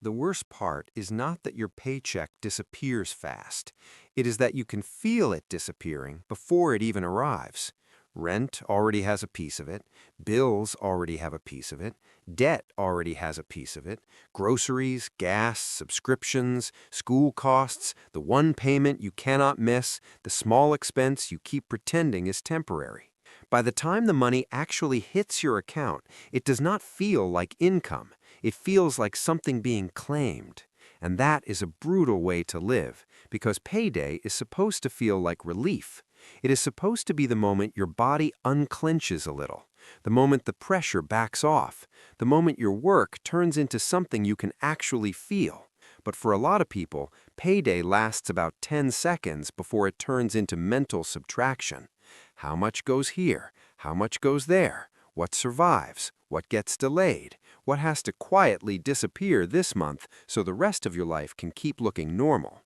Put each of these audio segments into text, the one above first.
The worst part is not that your paycheck disappears fast. It is that you can feel it disappearing before it even arrives. Rent already has a piece of it, bills already have a piece of it, debt already has a piece of it, groceries, gas, subscriptions, school costs, the one payment you cannot miss, the small expense you keep pretending is temporary. By the time the money actually hits your account, it does not feel like income. It feels like something being claimed. And that is a brutal way to live, because payday is supposed to feel like relief. It is supposed to be the moment your body unclenches a little, the moment the pressure backs off, the moment your work turns into something you can actually feel. But for a lot of people, payday lasts about 10 seconds before it turns into mental subtraction. How much goes here? How much goes there? What survives? What gets delayed? What has to quietly disappear this month so the rest of your life can keep looking normal?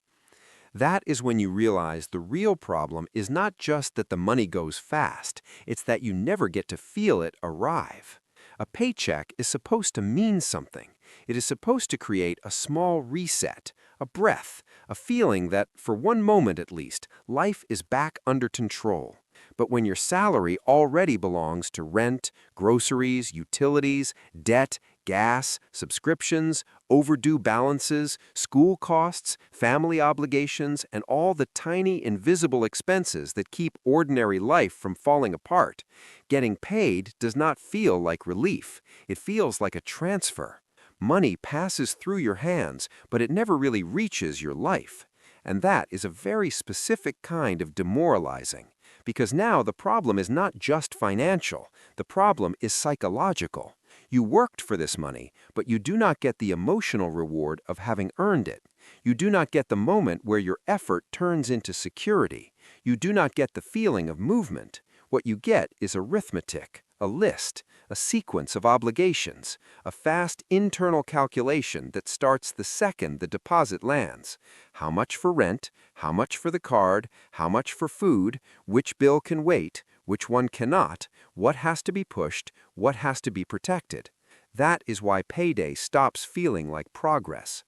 That is when you realize the real problem is not just that the money goes fast, it's that you never get to feel it arrive. A paycheck is supposed to mean something. It is supposed to create a small reset, a breath, a feeling that, for one moment at least, life is back under control. But when your salary already belongs to rent, groceries, utilities, debt, gas, subscriptions, overdue balances, school costs, family obligations, and all the tiny invisible expenses that keep ordinary life from falling apart, getting paid does not feel like relief. It feels like a transfer. Money passes through your hands, but it never really reaches your life. And that is a very specific kind of demoralizing. Because now the problem is not just financial, the problem is psychological. You worked for this money, but you do not get the emotional reward of having earned it. You do not get the moment where your effort turns into security. You do not get the feeling of movement. What you get is arithmetic, a list, a sequence of obligations, a fast internal calculation that starts the second the deposit lands. How much for rent? How much for the card? How much for food? Which bill can wait? Which one cannot? What has to be pushed? What has to be protected? That is why payday stops feeling like progress.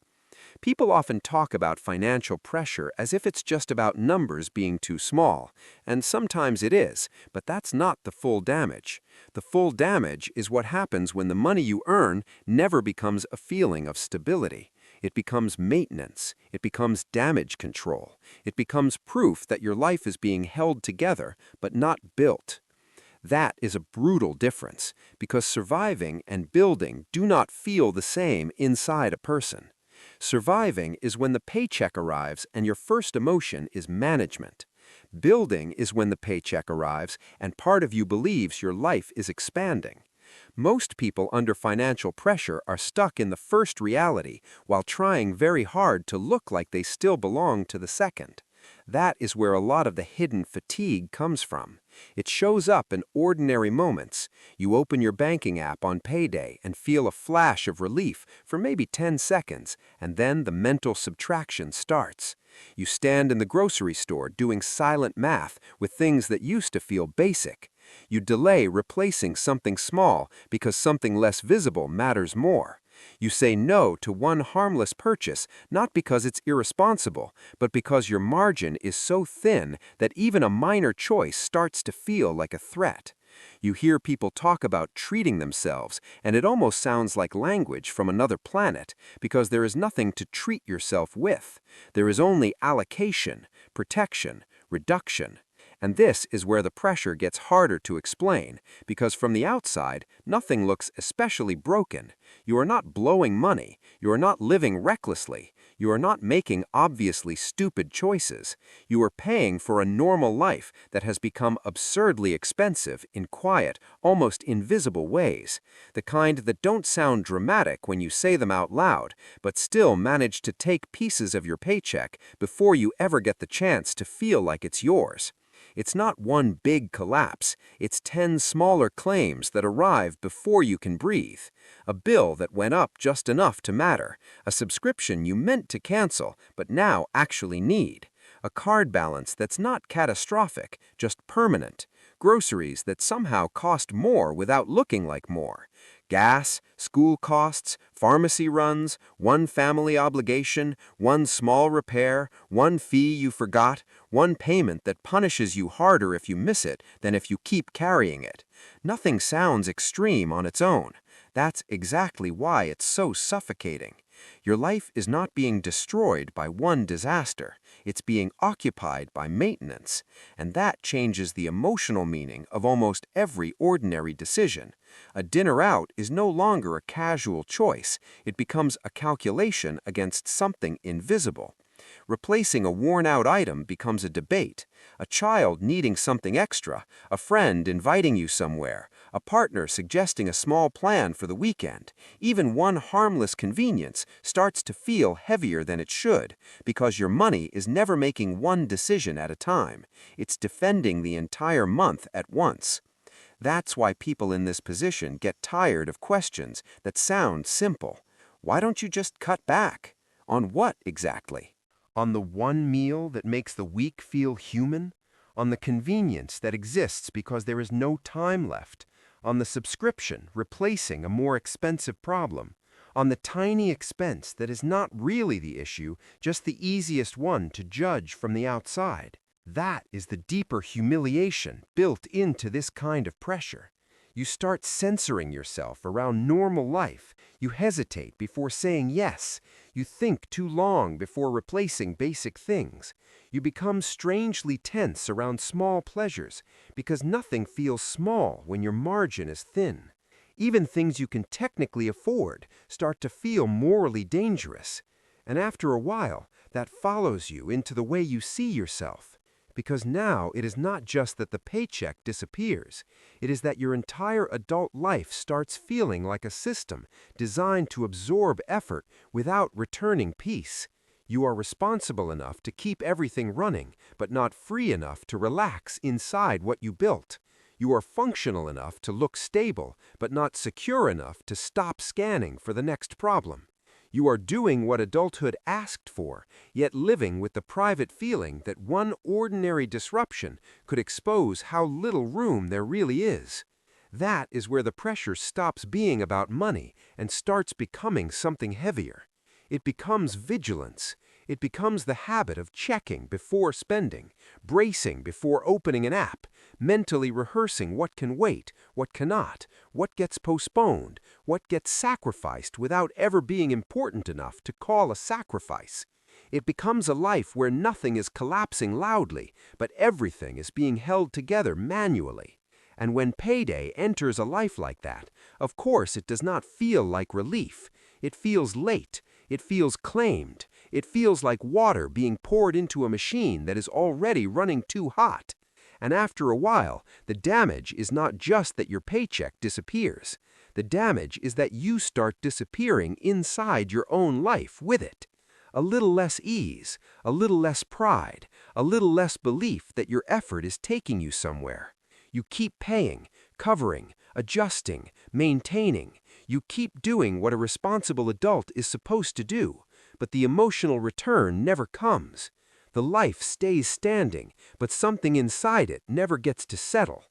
People often talk about financial pressure as if it's just about numbers being too small, and sometimes it is, but that's not the full damage. The full damage is what happens when the money you earn never becomes a feeling of stability. It becomes maintenance. It becomes damage control. It becomes proof that your life is being held together, but not built. That is a brutal difference, because surviving and building do not feel the same inside a person. Surviving is when the paycheck arrives and your first emotion is management. Building is when the paycheck arrives and part of you believes your life is expanding. Most people under financial pressure are stuck in the first reality while trying very hard to look like they still belong to the second. That is where a lot of the hidden fatigue comes from. It shows up in ordinary moments. You open your banking app on payday and feel a flash of relief for maybe 10 seconds, and then the mental subtraction starts. You stand in the grocery store doing silent math with things that used to feel basic. You delay replacing something small because something less visible matters more. You say no to one harmless purchase, not because it's irresponsible, but because your margin is so thin that even a minor choice starts to feel like a threat. You hear people talk about treating themselves, and it almost sounds like language from another planet, because there is nothing to treat yourself with. There is only allocation, protection, reduction. And this is where the pressure gets harder to explain, because from the outside, nothing looks especially broken. You are not blowing money. You are not living recklessly. You are not making obviously stupid choices. You are paying for a normal life that has become absurdly expensive in quiet, almost invisible ways. The kind that don't sound dramatic when you say them out loud, but still manage to take pieces of your paycheck before you ever get the chance to feel like it's yours. It's not one big collapse, it's 10 smaller claims that arrive before you can breathe. A bill that went up just enough to matter, a subscription you meant to cancel but now actually need, a card balance that's not catastrophic, just permanent, groceries that somehow cost more without looking like more, Gas, school costs, pharmacy runs, one family obligation, one small repair, one fee you forgot, one payment that punishes you harder if you miss it than if you keep carrying it. Nothing sounds extreme on its own. That's exactly why it's so suffocating. Your life is not being destroyed by one disaster. It's being occupied by maintenance, and that changes the emotional meaning of almost every ordinary decision. A dinner out is no longer a casual choice. It becomes a calculation against something invisible. Replacing a worn-out item becomes a debate. A child needing something extra, a friend inviting you somewhere, a partner suggesting a small plan for the weekend. Even one harmless convenience starts to feel heavier than it should, because your money is never making one decision at a time. It's defending the entire month at once. That's why people in this position get tired of questions that sound simple. Why don't you just cut back? On what exactly? On the one meal that makes the week feel human? On the convenience that exists because there is no time left? On the subscription replacing a more expensive problem? On the tiny expense that is not really the issue, just the easiest one to judge from the outside? That is the deeper humiliation built into this kind of pressure. You start censoring yourself around normal life. You hesitate before saying yes. You think too long before replacing basic things. You become strangely tense around small pleasures because nothing feels small when your margin is thin. Even things you can technically afford start to feel morally dangerous. And after a while, that follows you into the way you see yourself. Because now it is not just that the paycheck disappears, it is that your entire adult life starts feeling like a system designed to absorb effort without returning peace. You are responsible enough to keep everything running, but not free enough to relax inside what you built. You are functional enough to look stable, but not secure enough to stop scanning for the next problem. You are doing what adulthood asked for, yet living with the private feeling that one ordinary disruption could expose how little room there really is. That is where the pressure stops being about money and starts becoming something heavier. It becomes vigilance. It becomes the habit of checking before spending, bracing before opening an app, mentally rehearsing what can wait, what cannot, what gets postponed, what gets sacrificed without ever being important enough to call a sacrifice. It becomes a life where nothing is collapsing loudly, but everything is being held together manually. And when payday enters a life like that, of course it does not feel like relief. It feels late. It feels claimed. It feels like water being poured into a machine that is already running too hot. And after a while, the damage is not just that your paycheck disappears. The damage is that you start disappearing inside your own life with it. A little less ease, a little less pride, a little less belief that your effort is taking you somewhere. You keep paying, covering, adjusting, maintaining. You keep doing what a responsible adult is supposed to do, but the emotional return never comes. The life stays standing, but something inside it never gets to settle.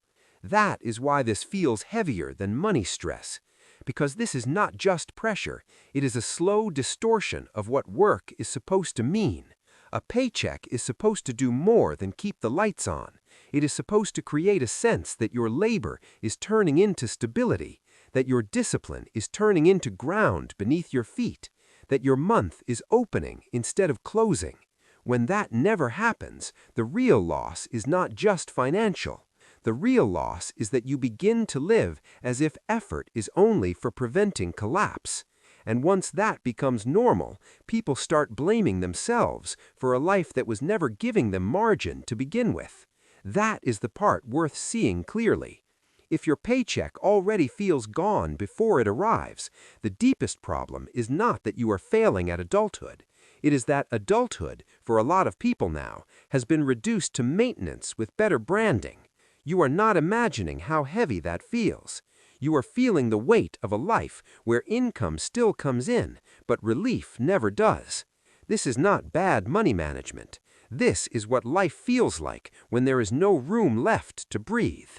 That is why this feels heavier than money stress, because this is not just pressure, it is a slow distortion of what work is supposed to mean. A paycheck is supposed to do more than keep the lights on. It is supposed to create a sense that your labor is turning into stability, that your discipline is turning into ground beneath your feet, that your month is opening instead of closing. When that never happens, the real loss is not just financial. The real loss is that you begin to live as if effort is only for preventing collapse. And once that becomes normal, people start blaming themselves for a life that was never giving them margin to begin with. That is the part worth seeing clearly. If your paycheck already feels gone before it arrives, the deepest problem is not that you are failing at adulthood. It is that adulthood, for a lot of people now, has been reduced to maintenance with better branding. You are not imagining how heavy that feels. You are feeling the weight of a life where income still comes in, but relief never does. This is not bad money management. This is what life feels like when there is no room left to breathe.